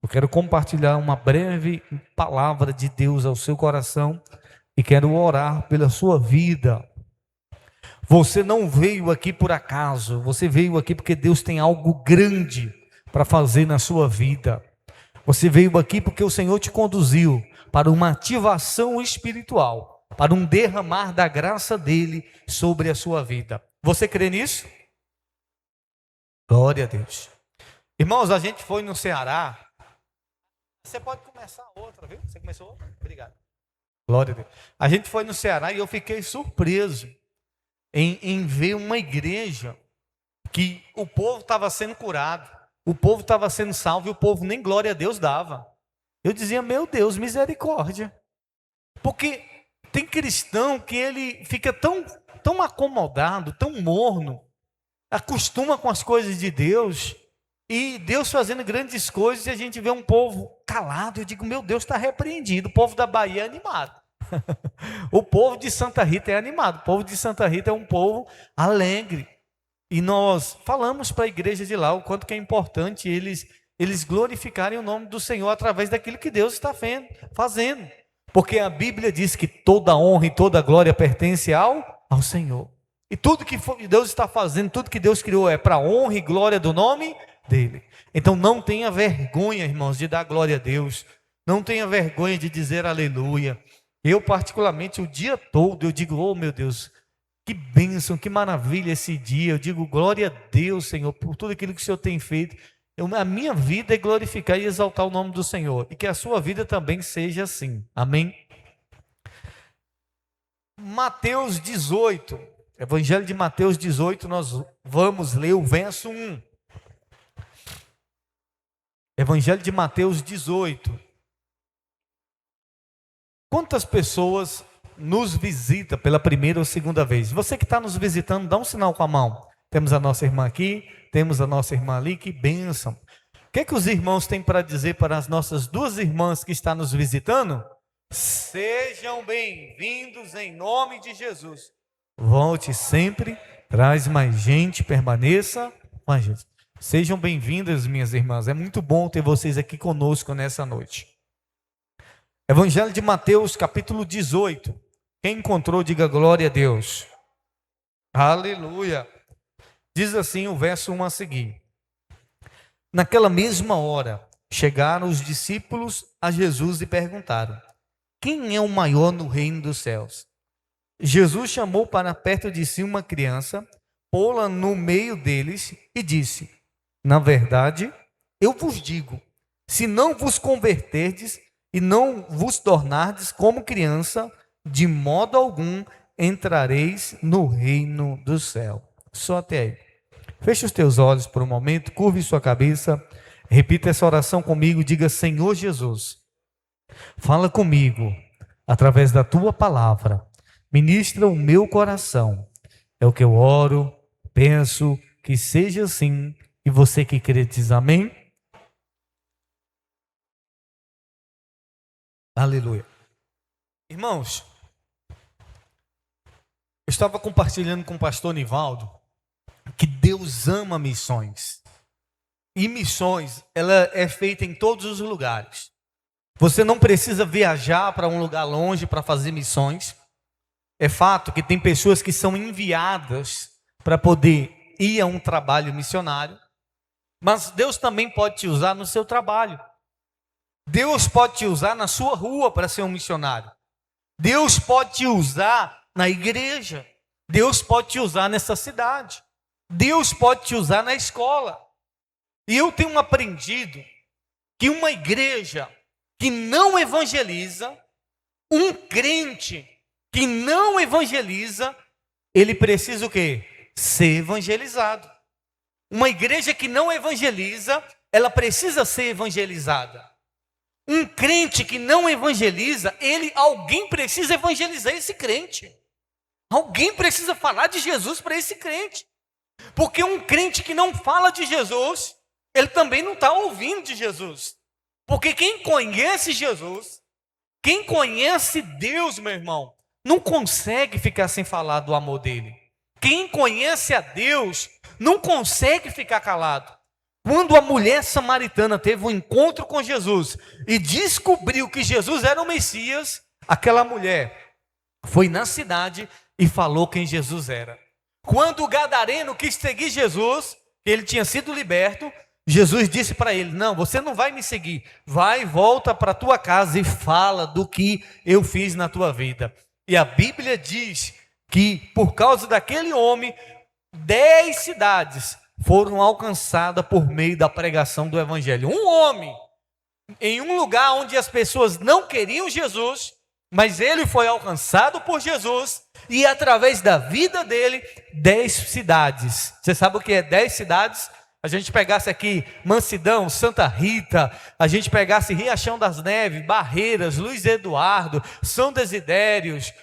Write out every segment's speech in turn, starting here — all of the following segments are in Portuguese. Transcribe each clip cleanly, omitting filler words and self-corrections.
Eu quero compartilhar uma breve palavra de Deus ao seu coração e quero orar pela sua vida. Você não veio aqui por acaso, você veio aqui porque Deus tem algo grande para fazer na sua vida. Você veio aqui porque o Senhor te conduziu para uma ativação espiritual, para um derramar da graça dele sobre a sua vida. Você crê nisso? Glória a Deus. Irmãos, a gente foi no Ceará. Você pode começar outra, viu? Você começou outra? Obrigado. Glória a Deus. A gente foi no Ceará e eu fiquei surpreso em ver uma igreja que o povo estava sendo curado, o povo estava sendo salvo e o povo nem glória a Deus dava. Eu dizia, meu Deus, misericórdia. Porque tem cristão que ele fica tão acomodado, tão morno, acostuma com as coisas de Deus, e Deus fazendo grandes coisas, e a gente vê um povo calado. Eu digo, meu Deus, está repreendido. O povo da Bahia é animado. O povo de Santa Rita é animado. O povo de Santa Rita é um povo alegre. E nós falamos para a igreja de lá o quanto que é importante eles glorificarem o nome do Senhor através daquilo que Deus está fazendo. Porque a Bíblia diz que toda honra e toda glória pertence ao Senhor. E tudo que Deus está fazendo, tudo que Deus criou é para honra e glória do nome dele. Então não tenha vergonha, irmãos, de dar glória a Deus. Não tenha vergonha de dizer aleluia. Eu particularmente o dia todo eu digo, oh meu Deus, que bênção, que maravilha esse dia. Eu digo glória a Deus, Senhor, por tudo aquilo que o Senhor tem feito. A minha vida é glorificar e exaltar o nome do Senhor. E que a sua vida também seja assim. Amém? Mateus 18. Evangelho de Mateus 18, nós vamos ler o verso 1. Evangelho de Mateus 18. Quantas pessoas nos visita pela primeira ou segunda vez? Você que está nos visitando, dá um sinal com a mão. Temos a nossa irmã aqui, temos a nossa irmã ali, que bênção. O que é que os irmãos têm para dizer para as nossas duas irmãs que estão nos visitando? Sejam bem-vindos em nome de Jesus. Volte sempre, traz mais gente, permaneça com a gente. Sejam bem-vindas, minhas irmãs. É muito bom ter vocês aqui conosco nessa noite. Evangelho de Mateus, capítulo 18. Quem encontrou, diga glória a Deus. Aleluia. Diz assim o verso 1 a seguir. Naquela mesma hora, chegaram os discípulos a Jesus e perguntaram: quem é o maior no reino dos céus? Jesus chamou para perto de si uma criança, pô-la no meio deles e disse: na verdade, eu vos digo, se não vos converterdes e não vos tornardes como criança, de modo algum entrareis no reino do céu. Só até aí. Feche os teus olhos por um momento, curve sua cabeça, repita essa oração comigo, diga: Senhor Jesus, fala comigo através da tua palavra, ministra o meu coração. É o que eu oro, penso, que seja assim. E você que crê diz amém? Aleluia. Irmãos, eu estava compartilhando com o pastor Nivaldo que Deus ama missões. E missões, ela é feita em todos os lugares. Você não precisa viajar para um lugar longe para fazer missões. É fato que tem pessoas que são enviadas para poder ir a um trabalho missionário. Mas Deus também pode te usar no seu trabalho. Deus pode te usar na sua rua para ser um missionário. Deus pode te usar na igreja. Deus pode te usar nessa cidade. Deus pode te usar na escola. E eu tenho aprendido que uma igreja que não evangeliza, um crente que não evangeliza, ele precisa o quê? Ser evangelizado. Uma igreja que não evangeliza, ela precisa ser evangelizada. Um crente que não evangeliza, alguém precisa evangelizar esse crente. Alguém precisa falar de Jesus para esse crente. Porque um crente que não fala de Jesus, ele também não está ouvindo de Jesus. Porque quem conhece Jesus, quem conhece Deus, meu irmão, não consegue ficar sem falar do amor dele. Quem conhece a Deus não consegue ficar calado. Quando a mulher samaritana teve um encontro com Jesus e descobriu que Jesus era o Messias, aquela mulher foi na cidade e falou quem Jesus era. Quando o gadareno quis seguir Jesus, que ele tinha sido liberto, Jesus disse para ele: não, você não vai me seguir, vai, volta para a tua casa e fala do que eu fiz na tua vida. E a Bíblia diz que por causa daquele homem, 10 cidades foram alcançadas por meio da pregação do evangelho. Um homem, em um lugar onde as pessoas não queriam Jesus, mas ele foi alcançado por Jesus, e através da vida dele, 10 cidades. Você sabe o que é 10 cidades? A gente pegasse aqui Mansidão, Santa Rita, a gente pegasse Riachão das Neves, Barreiras, Luiz Eduardo, São Desidérios,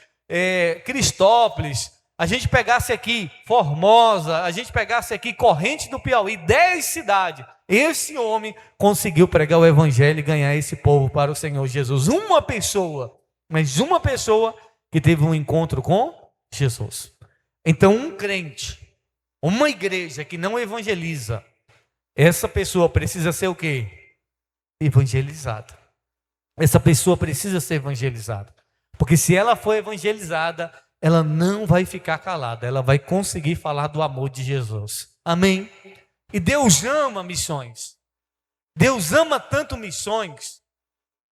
Cristópolis, a gente pegasse aqui Formosa, a gente pegasse aqui Corrente do Piauí, 10 cidades. Esse homem conseguiu pregar o evangelho e ganhar esse povo para o Senhor Jesus. Uma pessoa, mas uma pessoa que teve um encontro com Jesus. Então, um crente, uma igreja que não evangeliza, essa pessoa precisa ser o quê? Evangelizada. Essa pessoa precisa ser evangelizada. Porque se ela for evangelizada, ela não vai ficar calada, ela vai conseguir falar do amor de Jesus. Amém? E Deus ama missões. Deus ama tanto missões,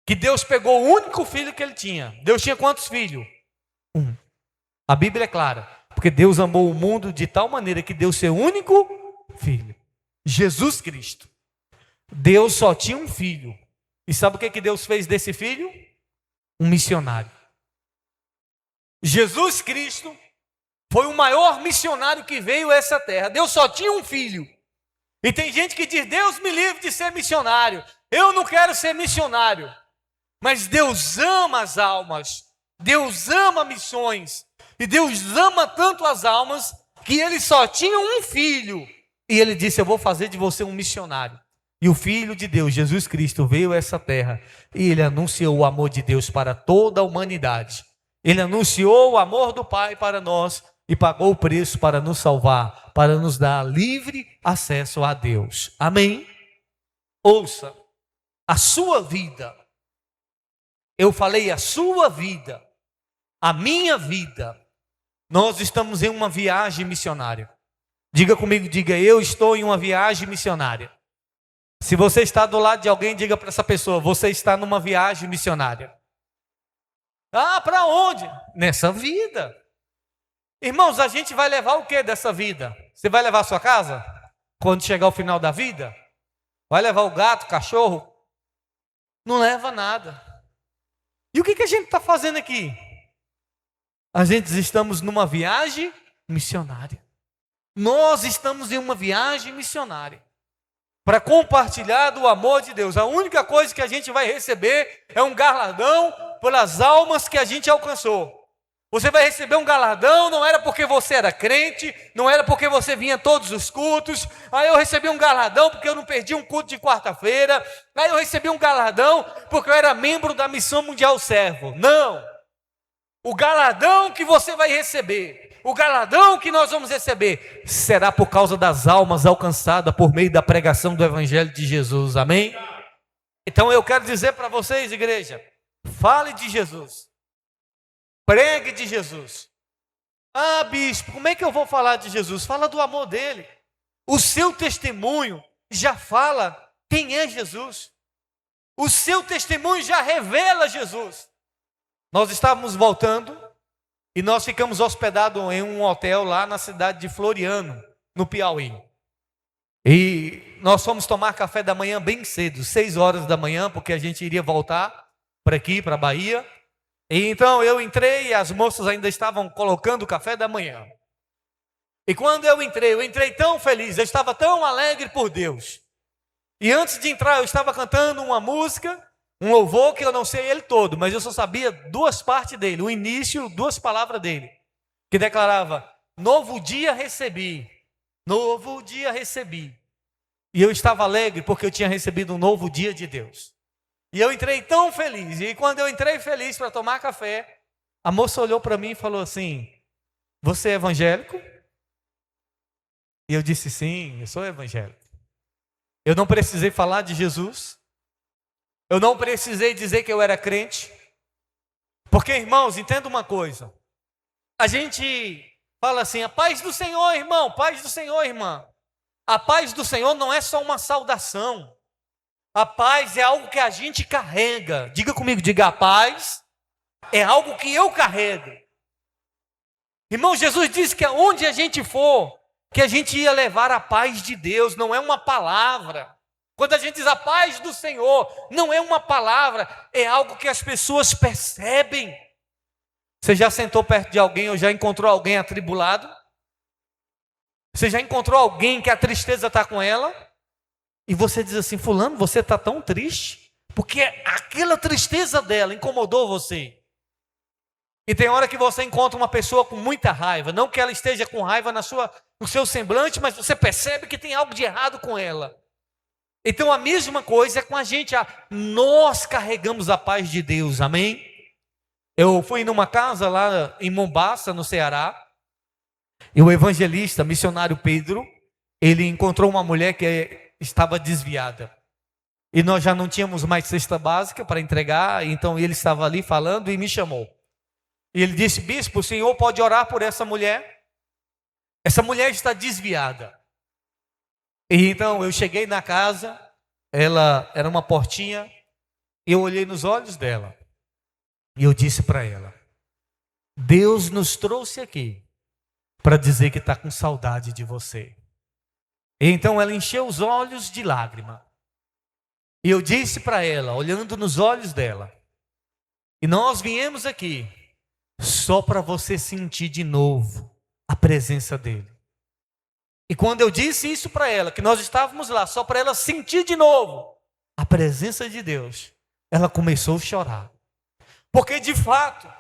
que Deus pegou o único filho que ele tinha. Deus tinha quantos filhos? Um. A Bíblia é clara, porque Deus amou o mundo de tal maneira que deu seu único filho, Jesus Cristo. Deus só tinha um filho. E sabe o que Deus fez desse filho? Um missionário. Jesus Cristo foi o maior missionário que veio a essa terra. Deus só tinha um filho. E tem gente que diz: Deus me livre de ser missionário, eu não quero ser missionário. Mas Deus ama as almas, Deus ama missões, e Deus ama tanto as almas, que ele só tinha um filho, e ele disse: eu vou fazer de você um missionário. E o Filho de Deus, Jesus Cristo, veio a essa terra, e ele anunciou o amor de Deus para toda a humanidade. Ele anunciou o amor do Pai para nós, e pagou o preço para nos salvar, para nos dar livre acesso a Deus. Amém? Ouça, a sua vida, eu falei a sua vida, a minha vida, nós estamos em uma viagem missionária. Diga comigo, diga: eu estou em uma viagem missionária. Se você está do lado de alguém, diga para essa pessoa: você está numa viagem missionária. Ah, para onde? Nessa vida. Irmãos, a gente vai levar o que dessa vida? Você vai levar a sua casa? Quando chegar o final da vida? Vai levar o gato, o cachorro? Não leva nada. E o que a gente está fazendo aqui? A gente estamos numa viagem missionária. Nós estamos em uma viagem missionária para compartilhar do amor de Deus. A única coisa que a gente vai receber é um galardão pelas almas que a gente alcançou. Você vai receber um galardão, não era porque você era crente, não era porque você vinha todos os cultos. Aí eu recebi um galardão porque eu não perdi um culto de quarta-feira. Aí eu recebi um galardão porque eu era membro da Missão Mundial Servo. Não! O galardão que você vai receber, o galardão que nós vamos receber, será por causa das almas alcançadas por meio da pregação do Evangelho de Jesus. Amém? Então eu quero dizer para vocês, igreja, fale de Jesus. Pregue de Jesus. Ah, bispo, como é que eu vou falar de Jesus? Fala do amor dele. O seu testemunho já fala quem é Jesus. O seu testemunho já revela Jesus. Nós estávamos voltando e nós ficamos hospedados em um hotel lá na cidade de Floriano, no Piauí. E nós fomos tomar café da manhã bem cedo, 6 horas da manhã, porque a gente iria voltar para aqui, para a Bahia. E então eu entrei e as moças ainda estavam colocando o café da manhã. E quando eu entrei tão feliz, eu estava tão alegre por Deus. E antes de entrar eu estava cantando uma música, um louvor que eu não sei ele todo, mas eu só sabia 2 partes dele, o início, 2 palavras dele, que declarava: novo dia recebi, novo dia recebi. E eu estava alegre porque eu tinha recebido um novo dia de Deus. E eu entrei tão feliz. E quando eu entrei feliz para tomar café, a moça olhou para mim e falou assim: você é evangélico? E eu disse: sim, eu sou evangélico. Eu não precisei falar de Jesus. Eu não precisei dizer que eu era crente. Porque, irmãos, entenda uma coisa. A gente fala assim, a paz do Senhor, irmão, paz do Senhor, irmã. A paz do Senhor não é só uma saudação. A paz é algo que a gente carrega. Diga comigo, diga, a paz é algo que eu carrego. Irmão, Jesus disse que aonde a gente for, que a gente ia levar a paz de Deus, não é uma palavra. Quando a gente diz a paz do Senhor, não é uma palavra, é algo que as pessoas percebem. Você já sentou perto de alguém ou já encontrou alguém atribulado? Você já encontrou alguém que a tristeza está com ela? E você diz assim, fulano, você está tão triste? Porque aquela tristeza dela incomodou você. E tem hora que você encontra uma pessoa com muita raiva, não que ela esteja com raiva no seu semblante, mas você percebe que tem algo de errado com ela. Então a mesma coisa é com a gente, nós carregamos a paz de Deus, amém? Eu fui numa casa lá em Mombasa, no Ceará, e o evangelista, missionário Pedro, ele encontrou uma mulher que estava desviada. E nós já não tínhamos mais cesta básica para entregar, então ele estava ali falando e me chamou. E ele disse, bispo, o senhor pode orar por essa mulher? Essa mulher está desviada. E então eu cheguei na casa, ela era uma portinha, e eu olhei nos olhos dela. E eu disse para ela, Deus nos trouxe aqui para dizer que está com saudade de você. E então ela encheu os olhos de lágrima. E eu disse para ela, olhando nos olhos dela, e nós viemos aqui só para você sentir de novo a presença dele. E quando eu disse isso para ela, que nós estávamos lá só para ela sentir de novo a presença de Deus, ela começou a chorar. Porque de fato,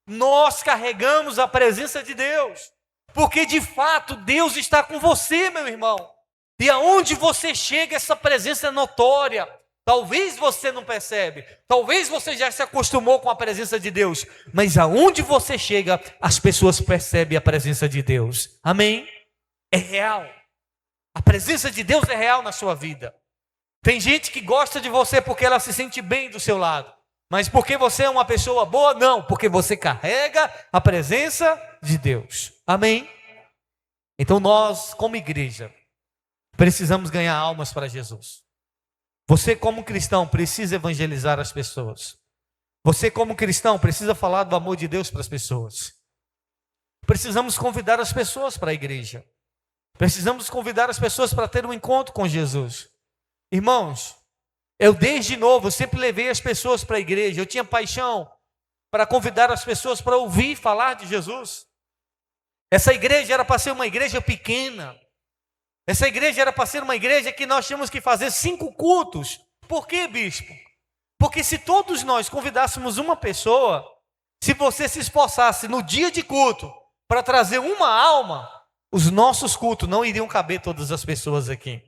nós carregamos a presença de Deus. Porque de fato, Deus está com você, meu irmão. E aonde você chega, essa presença é notória. Talvez você não percebe, talvez você já se acostumou com a presença de Deus, mas aonde você chega, as pessoas percebem a presença de Deus. Amém? É real. A presença de Deus é real na sua vida. Tem gente que gosta de você porque ela se sente bem do seu lado, mas porque você é uma pessoa boa? Não, porque você carrega a presença de Deus. Amém? Então nós, como igreja, precisamos ganhar almas para Jesus. Você como cristão precisa evangelizar as pessoas. Você como cristão precisa falar do amor de Deus para as pessoas. Precisamos convidar as pessoas para a igreja. Precisamos convidar as pessoas para ter um encontro com Jesus. Irmãos, eu desde novo sempre levei as pessoas para a igreja. Eu tinha paixão para convidar as pessoas para ouvir falar de Jesus. Essa igreja era para ser uma igreja pequena. Essa igreja era para ser uma igreja que nós tínhamos que fazer 5 cultos. Por quê, bispo? Porque se todos nós convidássemos uma pessoa, se você se esforçasse no dia de culto para trazer uma alma, os nossos cultos não iriam caber todas as pessoas aqui.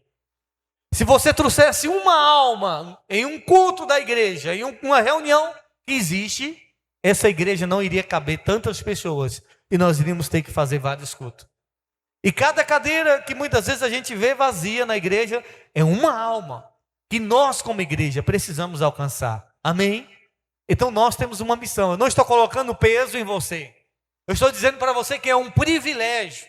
Se você trouxesse uma alma em um culto da igreja, em uma reunião que existe, essa igreja não iria caber tantas pessoas e nós iríamos ter que fazer vários cultos. E cada cadeira que muitas vezes a gente vê vazia na igreja é uma alma que nós como igreja precisamos alcançar. Amém? Então nós temos uma missão. Eu não estou colocando peso em você. Eu estou dizendo para você que é um privilégio.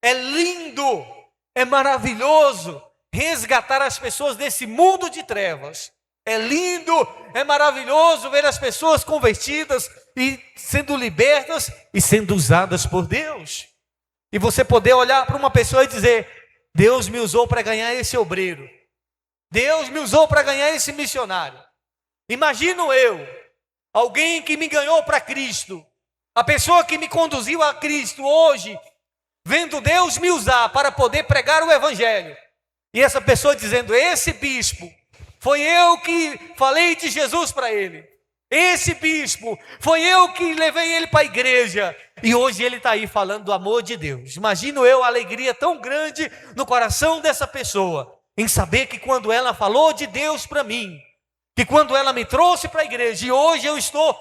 É lindo, é maravilhoso resgatar as pessoas desse mundo de trevas. É lindo, é maravilhoso ver as pessoas convertidas e sendo libertas e sendo usadas por Deus. E você poder olhar para uma pessoa e dizer, Deus me usou para ganhar esse obreiro. Deus me usou para ganhar esse missionário. Imagino eu, alguém que me ganhou para Cristo, a pessoa que me conduziu a Cristo hoje, vendo Deus me usar para poder pregar o evangelho. E essa pessoa dizendo, esse bispo, foi eu que falei de Jesus para ele. Esse bispo, foi eu que levei ele para a igreja. E hoje ele está aí falando do amor de Deus. Imagino eu a alegria tão grande no coração dessa pessoa, em saber que quando ela falou de Deus para mim, que quando ela me trouxe para a igreja, e hoje eu estou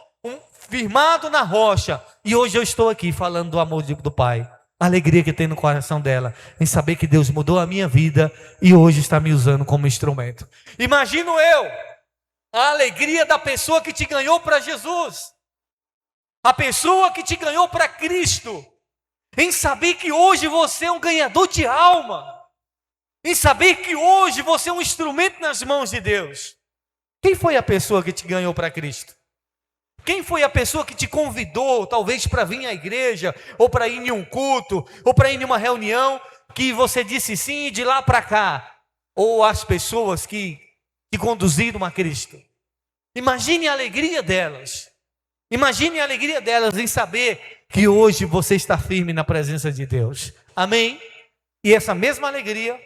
firmado na rocha, e hoje eu estou aqui falando do amor do Pai. A alegria que tem no coração dela em saber que Deus mudou a minha vida e hoje está me usando como instrumento. Imagino eu a alegria da pessoa que te ganhou para Jesus, a pessoa que te ganhou para Cristo, em saber que hoje você é um ganhador de alma, em saber que hoje você é um instrumento nas mãos de Deus. Quem foi a pessoa que te ganhou para Cristo? Quem foi a pessoa que te convidou, talvez para vir à igreja, ou para ir em um culto, ou para ir em uma reunião, que você disse sim e de lá para cá? Ou as pessoas que te conduziram a Cristo? Imagine a alegria delas. Imagine a alegria delas em saber que hoje você está firme na presença de Deus. Amém? E essa mesma alegria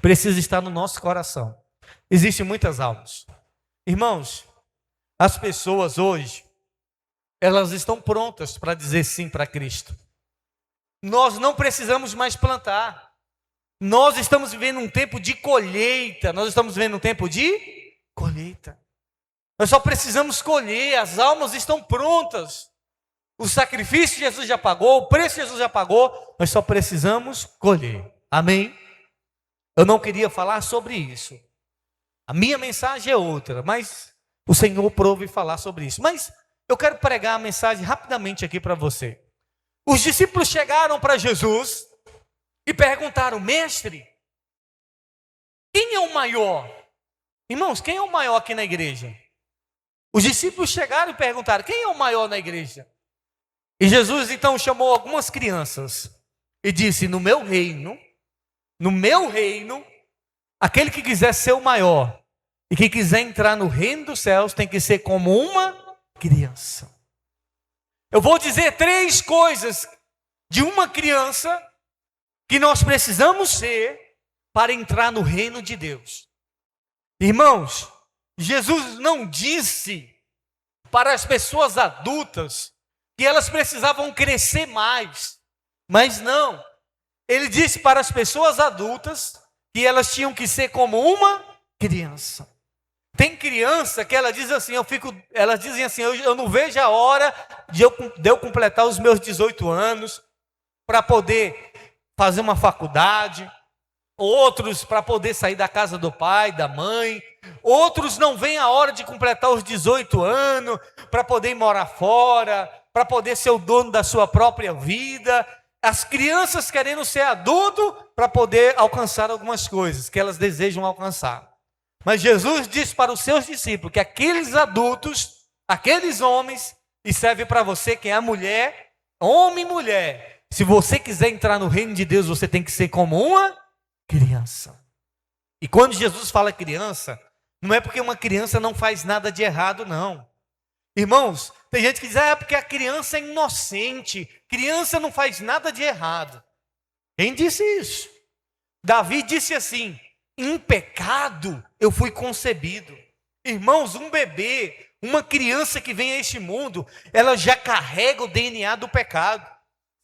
precisa estar no nosso coração. Existem muitas almas. Irmãos, as pessoas hoje, elas estão prontas para dizer sim para Cristo. Nós não precisamos mais plantar. Nós estamos vivendo um tempo de colheita. Nós estamos vivendo um tempo de colheita. Nós só precisamos colher, as almas estão prontas. O sacrifício Jesus já pagou, o preço Jesus já pagou, nós só precisamos colher. Amém? Eu não queria falar sobre isso. A minha mensagem é outra, mas o Senhor prove falar sobre isso. Mas eu quero pregar a mensagem rapidamente aqui para você. Os discípulos chegaram para Jesus e perguntaram: mestre, quem é o maior? Irmãos, quem é o maior aqui na igreja? Os discípulos chegaram e perguntaram: quem é o maior na igreja? E Jesus então chamou algumas crianças e disse: no meu reino, aquele que quiser ser o maior e que quiser entrar no reino dos céus tem que ser como uma criança. Eu vou dizer 3 coisas de uma criança que nós precisamos ser para entrar no reino de Deus. Irmãos, Jesus não disse para as pessoas adultas que elas precisavam crescer mais, mas não. Ele disse para as pessoas adultas que elas tinham que ser como uma criança. Tem criança que ela diz assim, elas dizem assim: eu não vejo a hora de eu completar os meus 18 anos para poder fazer uma faculdade. Outros para poder sair da casa do pai, da mãe. Outros não veem a hora de completar os 18 anos para poder ir morar fora, para poder ser o dono da sua própria vida. As crianças querendo ser adulto para poder alcançar algumas coisas que elas desejam alcançar. Mas Jesus disse para os seus discípulos que aqueles adultos, aqueles homens, e serve para você que é a mulher, homem e mulher, se você quiser entrar no reino de Deus, você tem que ser como uma criança. E quando Jesus fala criança, não é porque uma criança não faz nada de errado, não. Irmãos, tem gente que diz: é porque a criança é inocente, criança não faz nada de errado. Quem disse isso? Davi disse assim: em pecado eu fui concebido. Irmãos, um bebê, uma criança que vem a este mundo, ela já carrega o DNA do pecado.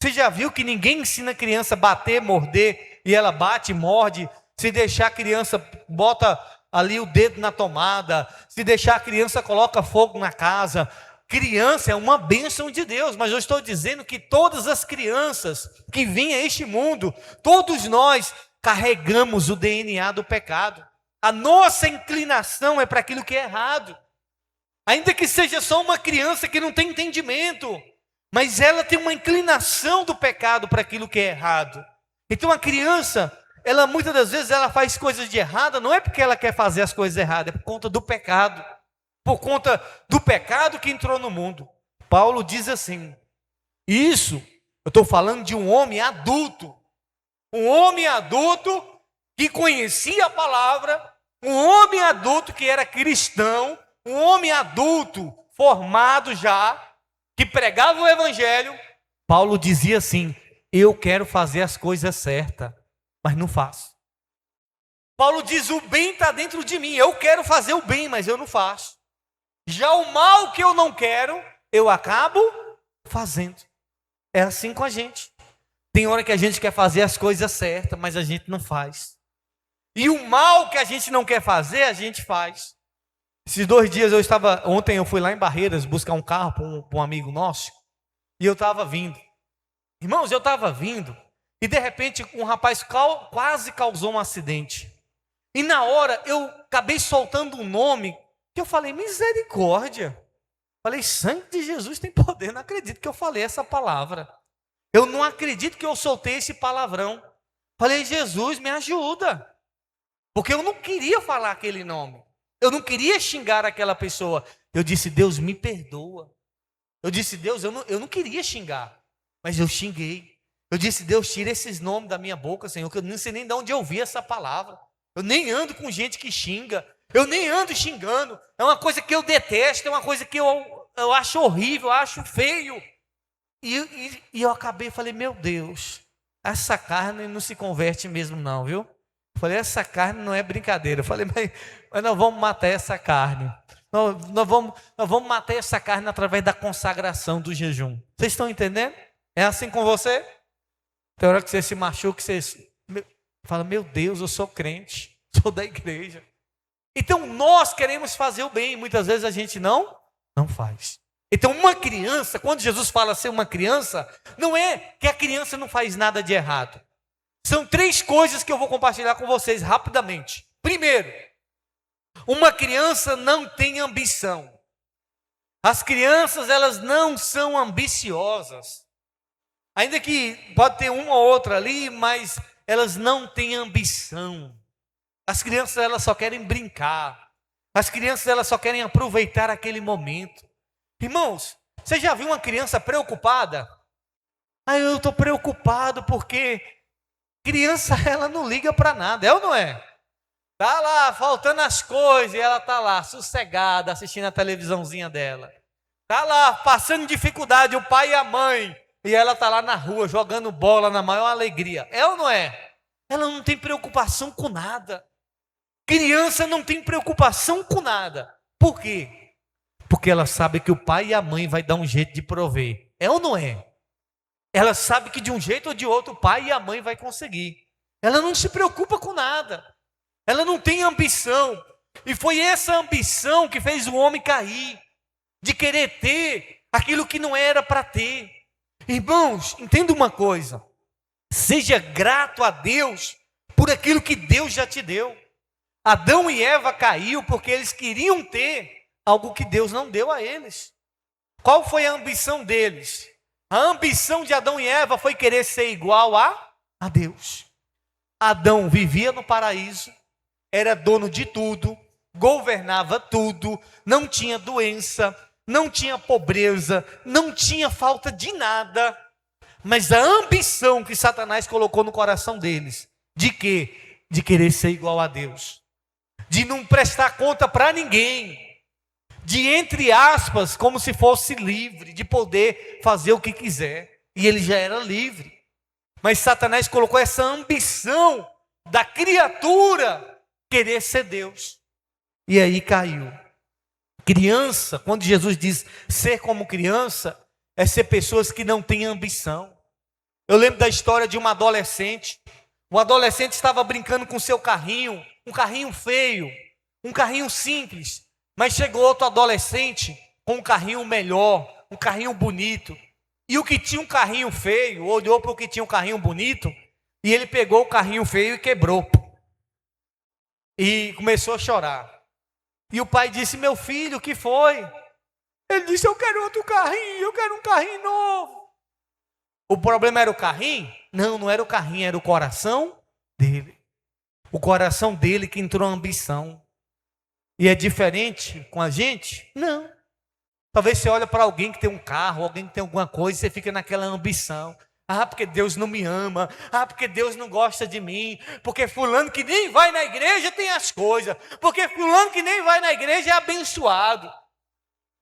Você já viu que ninguém ensina a criança a bater, morder, e ela bate, morde? Se deixar a criança, bota ali o dedo na tomada. Se deixar a criança, coloca fogo na casa. Criança é uma bênção de Deus, mas eu estou dizendo que todas as crianças que vêm a este mundo, todos nós carregamos o DNA do pecado. A nossa inclinação é para aquilo que é errado. Ainda que seja só uma criança que não tem entendimento, mas ela tem uma inclinação do pecado para aquilo que é errado. Então a criança, ela muitas das vezes ela faz coisas de errada, não é porque ela quer fazer as coisas erradas, é por conta do pecado. Por conta do pecado que entrou no mundo. Paulo diz assim, isso, eu estou falando de um homem adulto. Um homem adulto que conhecia a palavra, um homem adulto que era cristão, um homem adulto formado já, que pregava o evangelho. Paulo dizia assim: eu quero fazer as coisas certas, mas não faço. Paulo diz: o bem está dentro de mim, eu quero fazer o bem, mas eu não faço. Já o mal que eu não quero, eu acabo fazendo. É assim com a gente. Tem hora que a gente quer fazer as coisas certas, mas a gente não faz. E o mal que a gente não quer fazer, a gente faz. Esses 2 dias ontem eu fui lá em Barreiras buscar um carro para um amigo nosso, e eu estava vindo. Irmãos, eu estava vindo e de repente um rapaz quase causou um acidente. E na hora eu acabei soltando um nome que eu falei, misericórdia. Falei, sangue de Jesus tem poder. Não acredito que eu falei essa palavra. Eu não acredito que eu soltei esse palavrão. Falei, Jesus, me ajuda. Porque eu não queria falar aquele nome. Eu não queria xingar aquela pessoa. Eu disse, Deus, me perdoa. Eu disse, Deus, eu não queria xingar. Mas eu xinguei. Eu disse, Deus, tira esses nomes da minha boca, Senhor, que eu não sei nem de onde eu ouvi essa palavra. Eu nem ando com gente que xinga. Eu nem ando xingando. É uma coisa que eu detesto, é uma coisa que eu acho horrível, eu acho feio. E eu acabei, falei, meu Deus, essa carne não se converte mesmo não, viu? Eu falei, essa carne não é brincadeira. Eu falei, mas nós vamos matar essa carne. Nós vamos matar essa carne através da consagração do jejum. Vocês estão entendendo? É assim com você? Tem hora que você se machuca, você fala, meu Deus, eu sou crente, sou da igreja. Então nós queremos fazer o bem, muitas vezes a gente não faz. Então uma criança, quando Jesus fala ser uma criança, não é que a criança não faz nada de errado. São 3 coisas que eu vou compartilhar com vocês rapidamente. Primeiro, uma criança não tem ambição. As crianças, elas não são ambiciosas. Ainda que pode ter uma ou outra ali, mas elas não têm ambição. As crianças, elas só querem brincar. As crianças, elas só querem aproveitar aquele momento. Irmãos, você já viu uma criança preocupada? Eu estou preocupado porque criança, ela não liga para nada, é ou não é? Tá lá, faltando as coisas, e ela tá lá, sossegada, assistindo a televisãozinha dela. Tá lá, passando dificuldade, o pai e a mãe, e ela tá lá na rua, jogando bola na maior alegria. É ou não é? Ela não tem preocupação com nada. Criança não tem preocupação com nada. Por quê? Porque ela sabe que o pai e a mãe vai dar um jeito de prover. É ou não é? Ela sabe que de um jeito ou de outro o pai e a mãe vai conseguir. Ela não se preocupa com nada. Ela não tem ambição. E foi essa ambição que fez o homem cair. De querer ter aquilo que não era para ter. Irmãos, entenda uma coisa. Seja grato a Deus por aquilo que Deus já te deu. Adão e Eva caiu porque eles queriam ter algo que Deus não deu a eles. Qual foi a ambição deles? A ambição de Adão e Eva foi querer ser igual a Deus. Adão vivia no paraíso, era dono de tudo, governava tudo, não tinha doença, não tinha pobreza, não tinha falta de nada. Mas a ambição que Satanás colocou no coração deles, de quê? De querer ser igual a Deus. De não prestar conta para ninguém. De, entre aspas, como se fosse livre, de poder fazer o que quiser. E ele já era livre. Mas Satanás colocou essa ambição da criatura querer ser Deus. E aí caiu. Criança, quando Jesus diz ser como criança, é ser pessoas que não têm ambição. Eu lembro da história de uma adolescente. Um adolescente estava brincando com seu carrinho, um carrinho feio, um carrinho simples. Mas chegou outro adolescente com um carrinho melhor, um carrinho bonito. E o que tinha um carrinho feio, olhou para o que tinha um carrinho bonito, e ele pegou o carrinho feio e quebrou. E começou a chorar. E o pai disse, meu filho, o que foi? Ele disse, eu quero outro carrinho, eu quero um carrinho novo. O problema era o carrinho? Não, não era o carrinho, era o coração dele. O coração dele que entrou a ambição. E é diferente com a gente? Não. Talvez você olhe para alguém que tem um carro, alguém que tem alguma coisa, e você fica naquela ambição. Porque Deus não me ama. Porque Deus não gosta de mim. Porque fulano que nem vai na igreja tem as coisas. Porque fulano que nem vai na igreja é abençoado.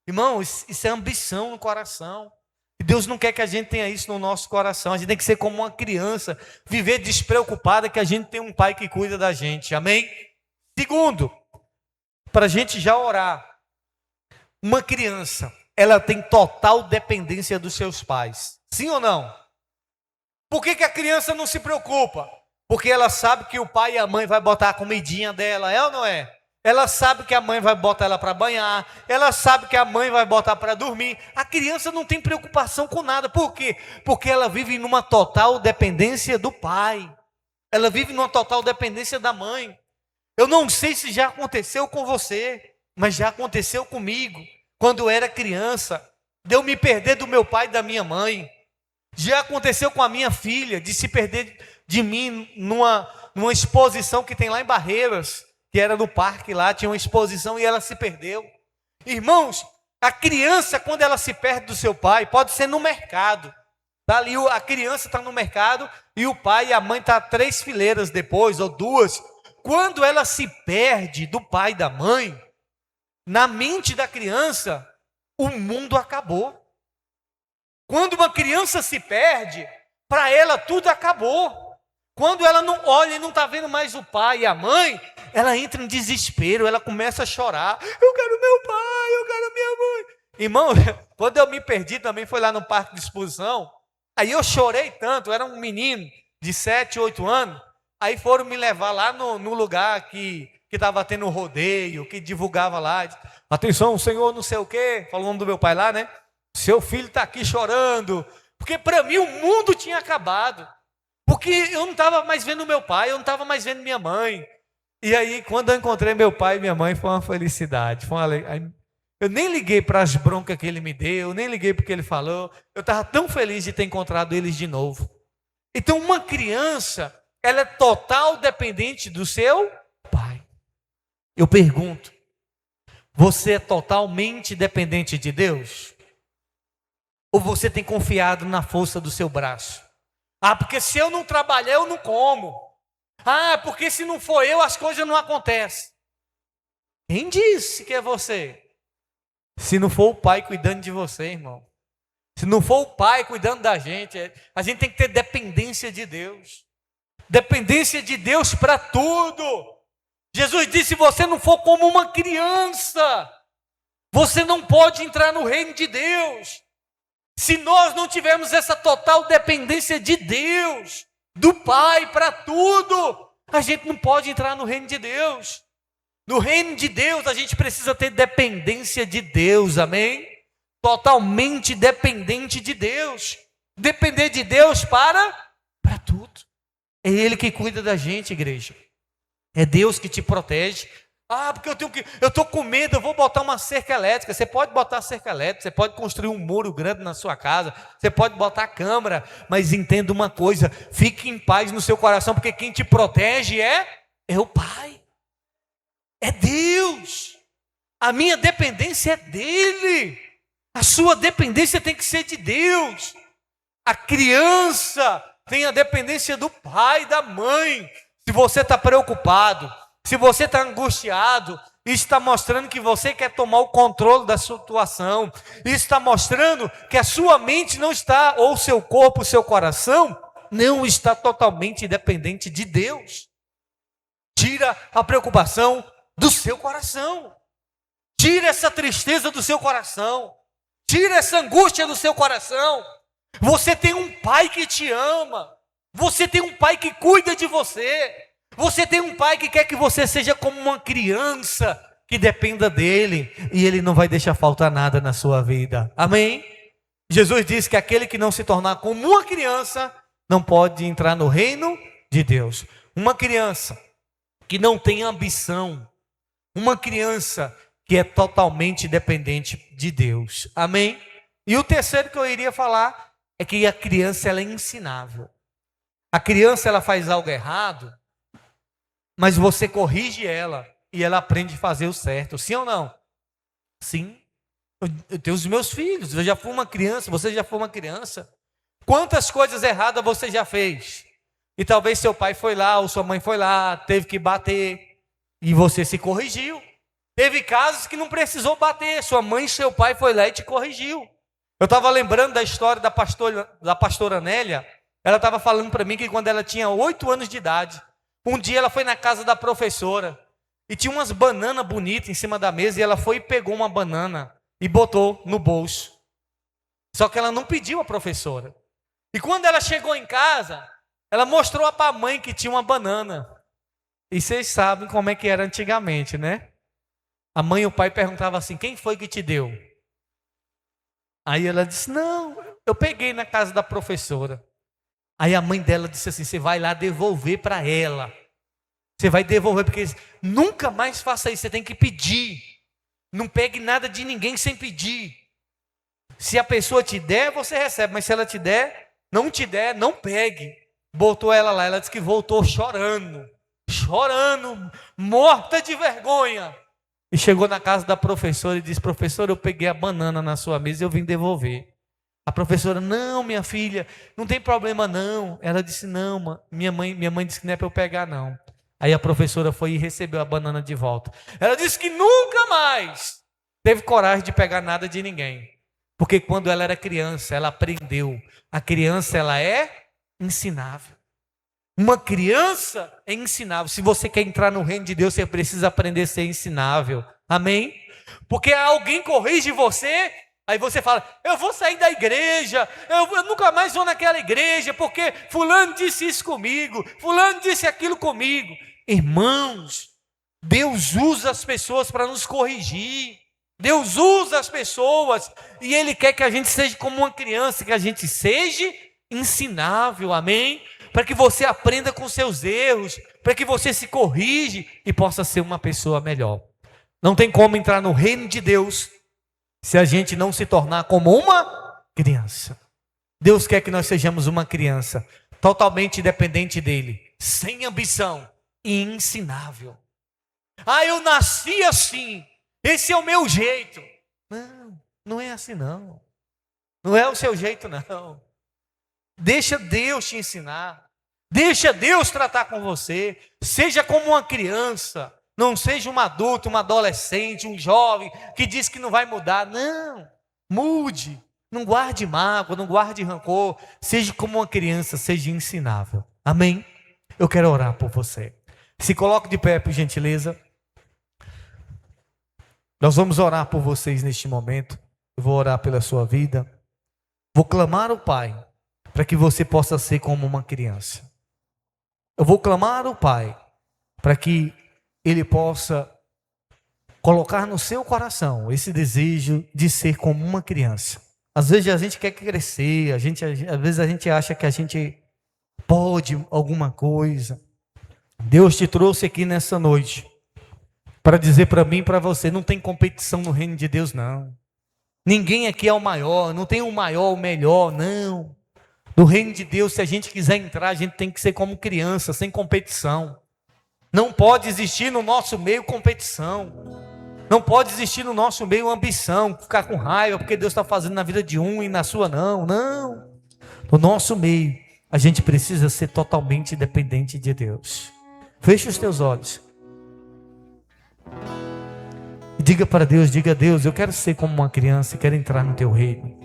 Irmão, isso é ambição no coração. E Deus não quer que a gente tenha isso no nosso coração. A gente tem que ser como uma criança, viver despreocupada que a gente tem um pai que cuida da gente. Amém? Segundo, para a gente já orar. Uma criança, ela tem total dependência dos seus pais. Sim ou não? Por que a criança não se preocupa? Porque ela sabe que o pai e a mãe vai botar a comidinha dela, é ou não é? Ela sabe que a mãe vai botar ela para banhar, ela sabe que a mãe vai botar para dormir. A criança não tem preocupação com nada. Por quê? Porque ela vive numa total dependência do pai. Ela vive numa total dependência da mãe. Eu não sei se já aconteceu com você, mas já aconteceu comigo. Quando eu era criança, de eu me perder do meu pai e da minha mãe. Já aconteceu com a minha filha, de se perder de mim numa exposição que tem lá em Barreiras, que era no parque lá, tinha uma exposição e ela se perdeu. Irmãos, a criança, quando ela se perde do seu pai, pode ser no mercado. Tá ali, a criança está no mercado e o pai e a mãe estão 3 fileiras depois, ou 2. Quando ela se perde do pai e da mãe, na mente da criança, o mundo acabou. Quando uma criança se perde, para ela tudo acabou. Quando ela não olha e não está vendo mais o pai e a mãe, ela entra em desespero, ela começa a chorar. Eu quero meu pai, eu quero minha mãe. Irmão, quando eu me perdi também, foi lá no parque de exposição. Aí eu chorei tanto, eu era um menino de 7, 8 anos. Aí foram me levar lá no lugar que estava tendo rodeio, que divulgava lá. Atenção, senhor, não sei o quê. Falou o nome do meu pai lá, né? Seu filho está aqui chorando. Porque para mim o mundo tinha acabado. Porque eu não estava mais vendo meu pai, eu não estava mais vendo minha mãe. E aí, quando eu encontrei meu pai e minha mãe, foi uma felicidade. Foi uma... Eu nem liguei para as broncas que ele me deu, nem liguei porque ele falou. Eu estava tão feliz de ter encontrado eles de novo. Então, uma criança, ela é total dependente do seu pai. Eu pergunto, você é totalmente dependente de Deus? Ou você tem confiado na força do seu braço? Ah, porque se eu não trabalhar, eu não como. Ah, porque se não for eu, as coisas não acontecem. Quem disse que é você? Se não for o pai cuidando de você, irmão. Se não for o pai cuidando da gente, a gente tem que ter dependência de Deus. Dependência de Deus para tudo. Jesus disse, se você não for como uma criança, você não pode entrar no reino de Deus. Se nós não tivermos essa total dependência de Deus, do Pai para tudo, a gente não pode entrar no reino de Deus. No reino de Deus a gente precisa ter dependência de Deus, amém? Totalmente dependente de Deus. Depender de Deus para tudo. É Ele que cuida da gente, igreja. É Deus que te protege. Ah, porque eu estou com medo, eu vou botar uma cerca elétrica. Você pode botar cerca elétrica, você pode construir um muro grande na sua casa, você pode botar câmera, mas entenda uma coisa, fique em paz no seu coração, porque quem te protege é o Pai. É Deus. A minha dependência é dEle. A sua dependência tem que ser de Deus. A criança tem a dependência do pai e da mãe. Se você está preocupado, se você está angustiado, isso está mostrando que você quer tomar o controle da situação. Isso está mostrando que a sua mente não está, ou o seu corpo, o seu coração, não está totalmente dependente de Deus. Tira a preocupação do seu coração. Tira essa tristeza do seu coração. Tira essa angústia do seu coração. Você tem um pai que te ama. Você tem um pai que cuida de você. Você tem um pai que quer que você seja como uma criança que dependa dele. E ele não vai deixar faltar nada na sua vida. Amém? Jesus disse que aquele que não se tornar como uma criança não pode entrar no reino de Deus. Uma criança que não tem ambição. Uma criança que é totalmente dependente de Deus. Amém? E o terceiro que eu iria falar é que a criança ela é ensinável. A criança ela faz algo errado, mas você corrige ela e ela aprende a fazer o certo. Sim ou não? Sim. Eu tenho os meus filhos, eu já fui uma criança, você já foi uma criança. Quantas coisas erradas você já fez? E talvez seu pai foi lá, ou sua mãe foi lá, teve que bater, e você se corrigiu. Teve casos que não precisou bater, sua mãe e seu pai foi lá e te corrigiu. Eu estava lembrando da história da pastora Nélia. Ela estava falando para mim que quando ela tinha 8 anos de idade, um dia ela foi na casa da professora e tinha umas bananas bonitas em cima da mesa, e ela foi e pegou uma banana e botou no bolso. Só que ela não pediu à professora. E quando ela chegou em casa, ela mostrou para a mãe que tinha uma banana. E vocês sabem como é que era antigamente, né? A mãe e o pai perguntavam assim: quem foi que te deu? Aí ela disse: não, eu peguei na casa da professora. Aí a mãe dela disse assim: você vai lá devolver para ela. Você vai devolver, porque nunca mais faça isso, você tem que pedir. Não pegue nada de ninguém sem pedir. Se a pessoa te der, você recebe, mas se ela te der, não te der, não pegue. Botou ela lá, ela disse que voltou chorando, morta de vergonha. E chegou na casa da professora e disse: professora, eu peguei a banana na sua mesa e eu vim devolver. A professora: não, minha filha, não tem problema não. Ela disse: não, minha mãe disse que não é para eu pegar não. Aí a professora foi e recebeu a banana de volta. Ela disse que nunca mais teve coragem de pegar nada de ninguém. Porque quando ela era criança, ela aprendeu. A criança, ela é ensinável. Uma criança é ensinável. Se você quer entrar no reino de Deus, você precisa aprender a ser ensinável. Amém? Porque alguém corrige você, aí você fala: eu vou sair da igreja, eu nunca mais vou naquela igreja, porque fulano disse isso comigo, fulano disse aquilo comigo. Irmãos, Deus usa as pessoas para nos corrigir. Deus usa as pessoas e Ele quer que a gente seja como uma criança, que a gente seja ensinável, amém? Para que você aprenda com seus erros, para que você se corrige e possa ser uma pessoa melhor. Não tem como entrar no reino de Deus se a gente não se tornar como uma criança. Deus quer que nós sejamos uma criança totalmente dependente dEle, sem ambição e ensinável. Ah, eu nasci assim, esse é o meu jeito. Não, não é assim não. Não é o seu jeito não. Deixa Deus te ensinar. Deixa Deus tratar com você. Seja como uma criança. Não seja um adulto, um adolescente, um jovem que diz que não vai mudar. Não, mude. Não guarde mágoa, não guarde rancor. Seja como uma criança, seja ensinável. Amém? Eu quero orar por você. Se coloque de pé, por gentileza. Nós vamos orar por vocês neste momento. Eu vou orar pela sua vida. Vou clamar ao Pai para que você possa ser como uma criança. Eu vou clamar ao Pai para que Ele possa colocar no seu coração esse desejo de ser como uma criança. Às vezes a gente quer crescer, às vezes a gente acha que a gente pode alguma coisa. Deus te trouxe aqui nessa noite para dizer para mim e para você: não tem competição no reino de Deus não. Ninguém aqui é o maior, não tem o maior, o melhor, não. No reino de Deus, se a gente quiser entrar, a gente tem que ser como criança, sem competição. Não pode existir no nosso meio competição. Não pode existir no nosso meio ambição, ficar com raiva porque Deus está fazendo na vida de um e na sua não. Não. No nosso meio, a gente precisa ser totalmente dependente de Deus. Feche os teus olhos. Diga para Deus, diga a Deus: eu quero ser como uma criança e quero entrar no teu reino.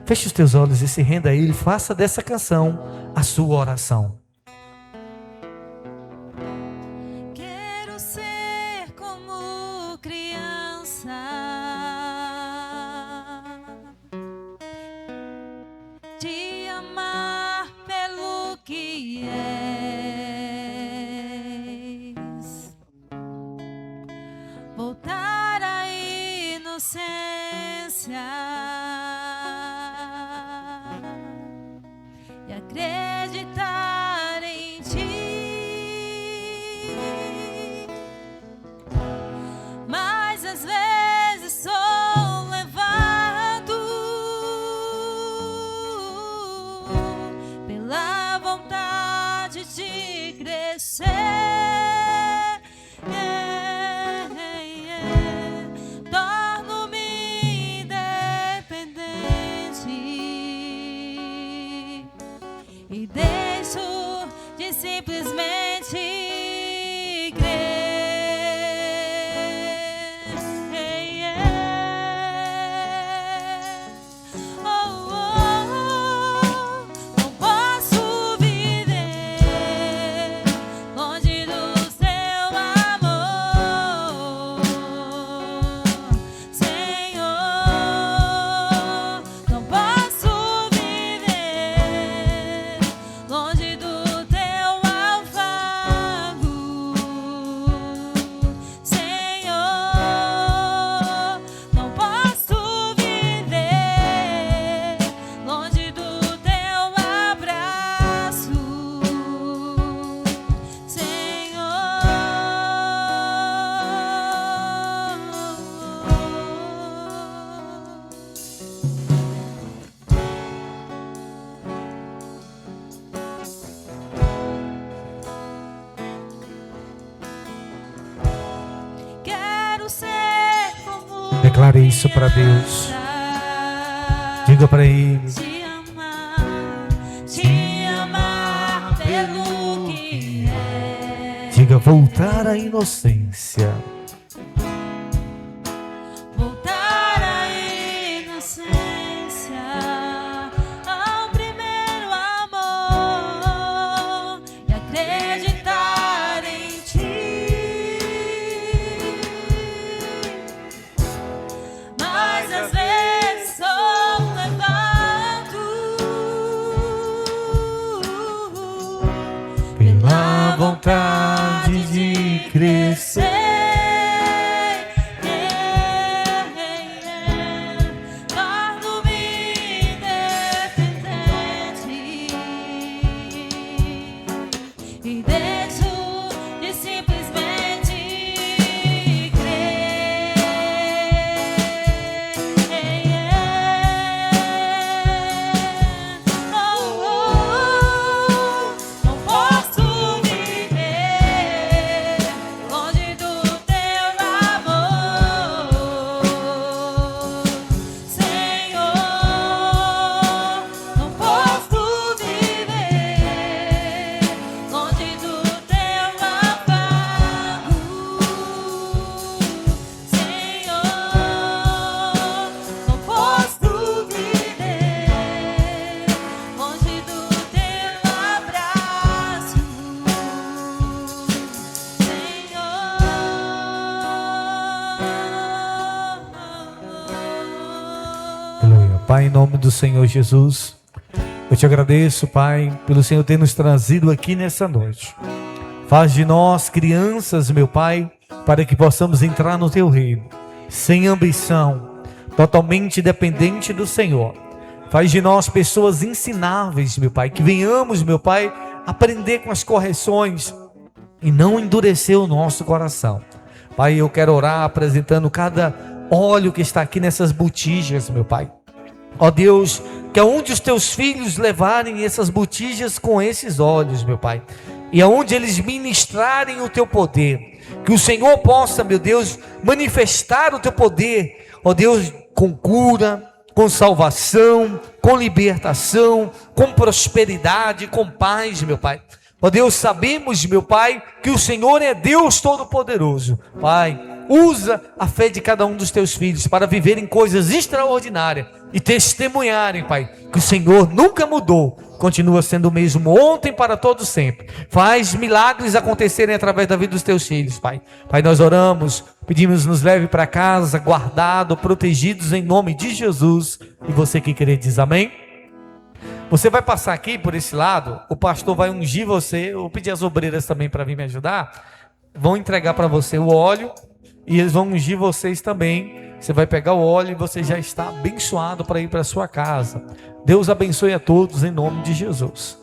Feche os teus olhos e se renda a Ele. Faça dessa canção a sua oração. Quero ser como criança, te amar pelo que és, voltar à inocência e acreditar em ti. Mas às vezes sou levado pela vontade de crescer. Torno-me independente e posso ser como Declare isso para Deus. Diga para Ele. te amar pelo que é. Diga: voltar à inocência. Voltar à inocência, ao primeiro amor e acreditar em ti. Mas às vezes sou levado Pela vontade de crescer. Torno-me dependente e deixo de simplesmente crer. Não posso viver longe do teu amor, Senhor. Não posso viver longe do teu amparo, Senhor. Não posso viver longe do teu abraço, Senhor. Aleluia. Pai, em nome do Senhor Jesus, eu te agradeço, Pai, pelo Senhor ter nos trazido aqui nessa noite. Faz de nós crianças, meu Pai, para que possamos entrar no teu reino, sem ambição, totalmente dependente do Senhor. Faz de nós pessoas ensináveis, meu Pai, que venhamos, meu Pai, aprender com as correções e não endurecer o nosso coração. Pai, eu quero orar apresentando cada óleo que está aqui nessas botijas, meu Pai. Ó Deus, que aonde os teus filhos levarem essas botijas com esses óleos, meu Pai, e aonde eles ministrarem o teu poder, que o Senhor possa, meu Deus, manifestar o teu poder, ó Deus, com cura, com salvação, com libertação, com prosperidade, com paz, meu Pai. Ó Deus, sabemos, meu Pai, que o Senhor é Deus Todo-Poderoso. Pai, usa a fé de cada um dos teus filhos para viverem coisas extraordinárias e testemunharem, Pai, que o Senhor nunca mudou, continua sendo o mesmo ontem para todos sempre. Faz milagres acontecerem através da vida dos teus filhos, Pai. Pai, nós oramos, pedimos, nos leve para casa, guardado, protegidos em nome de Jesus. E você que crê diz amém. Você vai passar aqui por esse lado, o pastor vai ungir você. Eu vou pedir as obreiras também para vir me ajudar. Vão entregar para você o óleo e eles vão ungir vocês também. Você vai pegar o óleo e você já está abençoado para ir para sua casa. Deus abençoe a todos em nome de Jesus.